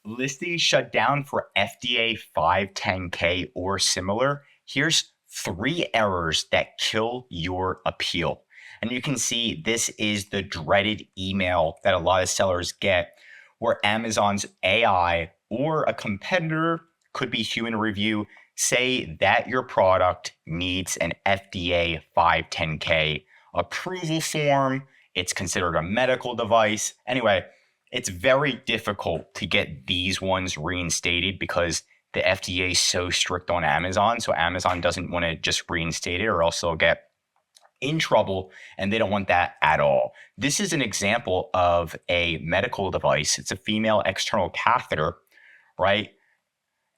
Listing shut down for FDA 510K or similar. Here's 3 errors that kill your appeal. And you can see this is the dreaded email that a lot of sellers get, where Amazon's AI or a competitor, could be human review, say that your product needs an FDA 510K approval form. It's considered a medical device. Anyway, it's very difficult to get these ones reinstated because the FDA is so strict on Amazon. So Amazon doesn't want to just reinstate it, or else they'll get in trouble, and they don't want that at all. This is an example of a medical device. It's a female external catheter, right?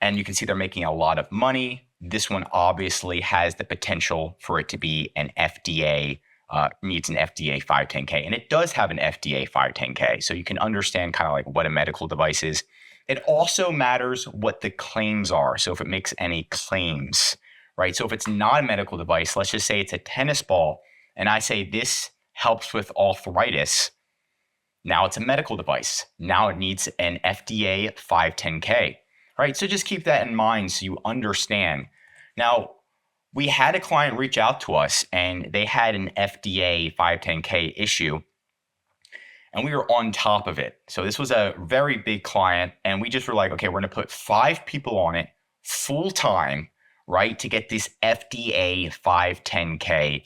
And you can see they're making a lot of money. This one obviously has the potential for it to be an FDA, needs an FDA 510K, and it does have an FDA 510K. So you can understand kind of like what a medical device is. It also matters what the claims are. So if it makes any claims, right? So if it's not a medical device, let's just say it's a tennis ball, and I say this helps with arthritis. Now it's a medical device. Now it needs an FDA 510K, right? So just keep that in mind so you understand. Now, we had a client reach out to us and they had an FDA 510K issue, and we were on top of it. So this was a very big client, and we just were like, okay, we're going to put 5 people on it full time, right, to get this FDA 510K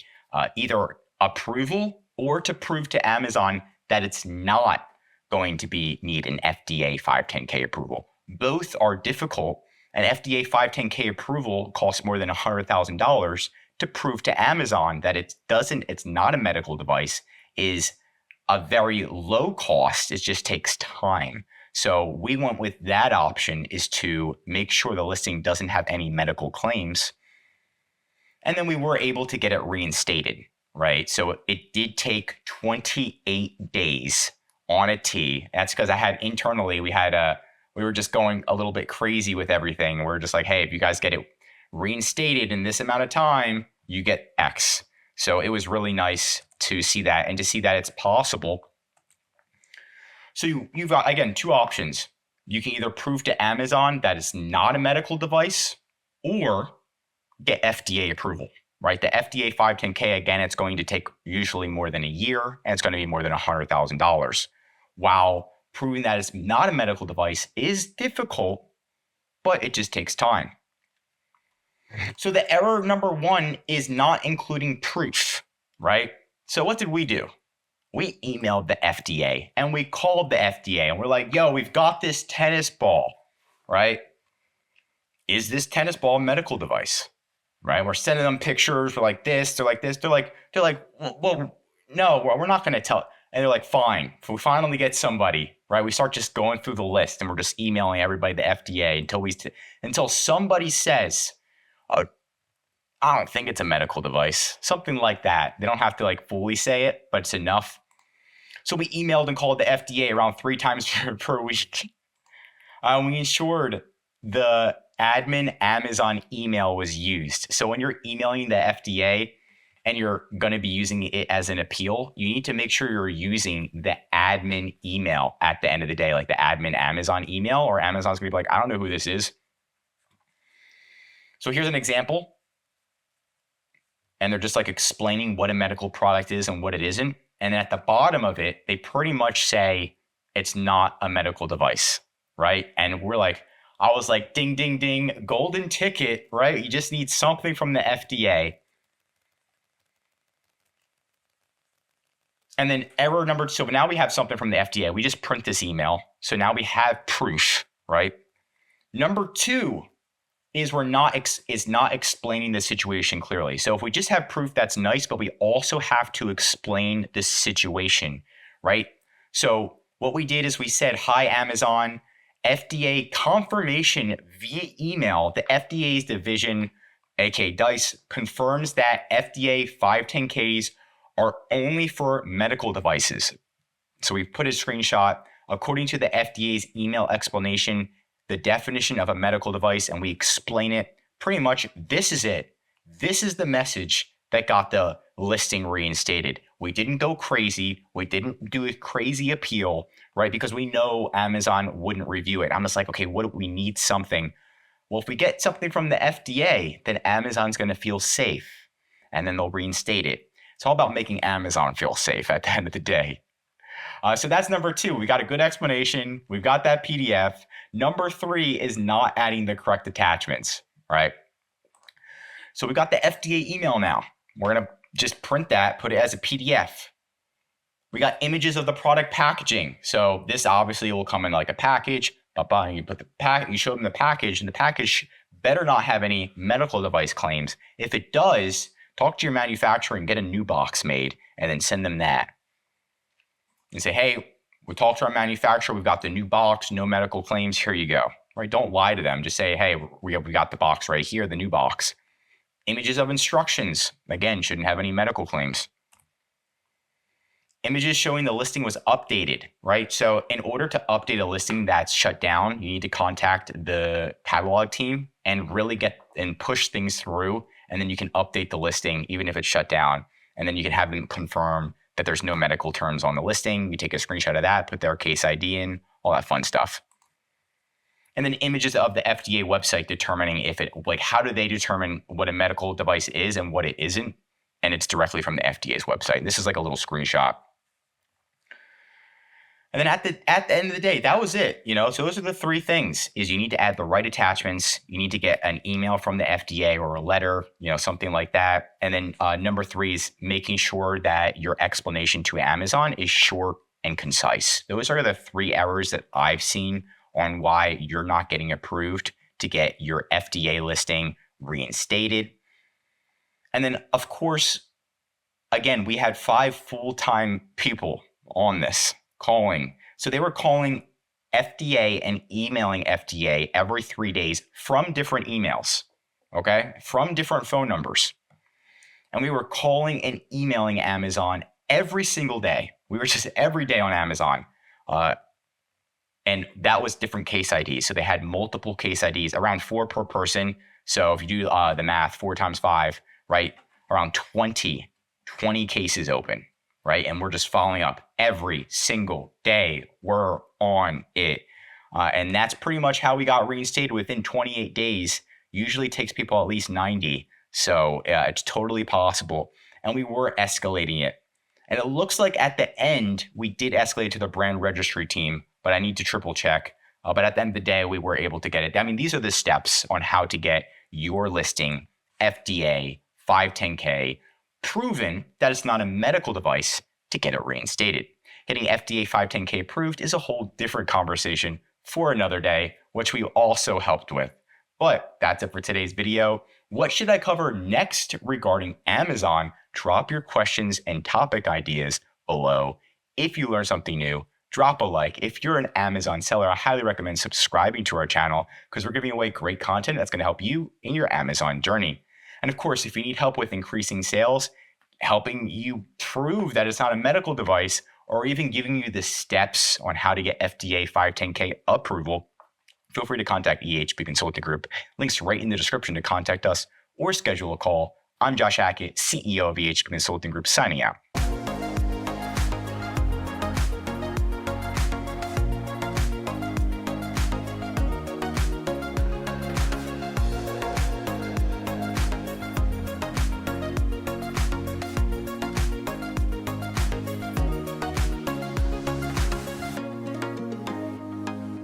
either approval or to prove to Amazon that it's not going to need an FDA 510K approval. Both are difficult. An FDA 510K approval costs more than $100,000. To prove to Amazon that it's not a medical device is a very low cost. It just takes time. So we went with that option, is to make sure the listing doesn't have any medical claims. And then we were able to get it reinstated, right? So it did take 28 days on a T. That's because I had internally, we were just going a little bit crazy with everything. We're just like, hey, if you guys get it reinstated in this amount of time, you get X. So it was really nice to see that, and to see that it's possible. So you've got, again, 2 options. You can either prove to Amazon that it's not a medical device, or get FDA approval, right? The FDA 510K, again, it's going to take usually more than a year, and it's going to be more than $100,000. While proving that it's not a medical device is difficult, but it just takes time. So the error number 1 is not including proof, right? So what did we do? We emailed the FDA, and we called the FDA, and we're like, yo, we've got this tennis ball, right? Is this tennis ball a medical device, right? We're sending them pictures. We're like this, they're like this. They're like, well, no, we're not going to tell. And they're like, fine. If we finally get somebody, right? We start just going through the list, and we're just emailing everybody, the FDA, until somebody says, oh, I don't think it's a medical device. Something like that. They don't have to like fully say it, but it's enough. So we emailed and called the FDA around 3 times per week. We ensured the admin Amazon email was used. So when you're emailing the FDA and you're going to be using it as an appeal, you need to make sure you're using the admin email at the end of the day, like the admin Amazon email, or Amazon's going to be like, I don't know who this is. So here's an example. And they're just like explaining what a medical product is and what it isn't. And then at the bottom of it, they pretty much say it's not a medical device, right? And I was like, ding, ding, ding, golden ticket, right? You just need something from the FDA. And then error number 2, so now we have something from the FDA. We just print this email. So now we have proof, right? Number 2 is not explaining the situation clearly. So if we just have proof, that's nice, but we also have to explain the situation, right? So what we did is we said, hi, Amazon, FDA confirmation via email. The FDA's division, aka DICE, confirms that FDA 510Ks are only for medical devices. So we put a screenshot. According to the FDA's email explanation, the definition of a medical device, and we explain it. Pretty much, this is it. This is the message that got the listing reinstated. We didn't go crazy. We didn't do a crazy appeal, right? Because we know Amazon wouldn't review it. I'm just like, okay, what do we need something? Well, if we get something from the FDA, then Amazon's going to feel safe and then they'll reinstate it. It's all about making Amazon feel safe at the end of the day. So that's number 2. We got a good explanation. We've got that PDF. Number 3 is not adding the correct attachments, right? So we got the FDA email now. We're going to just print that, put it as a PDF. We got images of the product packaging. So this obviously will come in like a package. You put you show them the package, and the package better not have any medical device claims. If it does, talk to your manufacturer and get a new box made, and then send them that. And say, hey, we talked to our manufacturer. We've got the new box, no medical claims. Here you go. Right? Don't lie to them. Just say, hey, we got the box right here, the new box. Images of instructions. Again, shouldn't have any medical claims. Images showing the listing was updated, right? So in order to update a listing that's shut down, you need to contact the catalog team and really get and push things through. And then you can update the listing even if it's shut down. And then you can have them confirm that there's no medical terms on the listing. You take a screenshot of that, put their case ID in, all that fun stuff. And then images of the FDA website determining if it, like, how do they determine what a medical device is and what it isn't? And it's directly from the FDA's website. This is like a little screenshot. And then at the end of the day, that was it. So those are the 3 things: is you need to add the right attachments, you need to get an email from the FDA or a letter, something like that. And then number 3 is making sure that your explanation to Amazon is short and concise. Those are the 3 errors that I've seen on why you're not getting approved to get your FDA listing reinstated. And then, of course, again, we had 5 full-time people on this calling. So they were calling FDA and emailing FDA every 3 days from different emails, okay, from different phone numbers. And we were calling and emailing Amazon every single day. We were just every day on Amazon. And that was different case IDs. So they had multiple case IDs, around 4 per person. So if you do the math, 4 times 5, right, around 20 cases open. Right. And we're just following up every single day. We're on it. And that's pretty much how we got reinstated within 28 days. Usually takes people at least 90. So it's totally possible. And we were escalating it. And it looks like at the end, we did escalate to the brand registry team, but I need to triple check. But at the end of the day, we were able to get it. I mean, these are the steps on how to get your listing FDA 510K proven that it's not a medical device to get it reinstated. Getting FDA 510K approved is a whole different conversation for another day, which we also helped with. But that's it for today's video. What should I cover next regarding Amazon? Drop your questions and topic ideas below. If you learned something new, drop a like. If you're an Amazon seller, I highly recommend subscribing to our channel because we're giving away great content that's going to help you in your Amazon journey. And of course, if you need help with increasing sales, helping you prove that it's not a medical device, or even giving you the steps on how to get FDA 510K approval, feel free to contact EHP Consulting Group. Links right in the description to contact us or schedule a call. I'm Josh Hackett, CEO of EHP Consulting Group, signing out.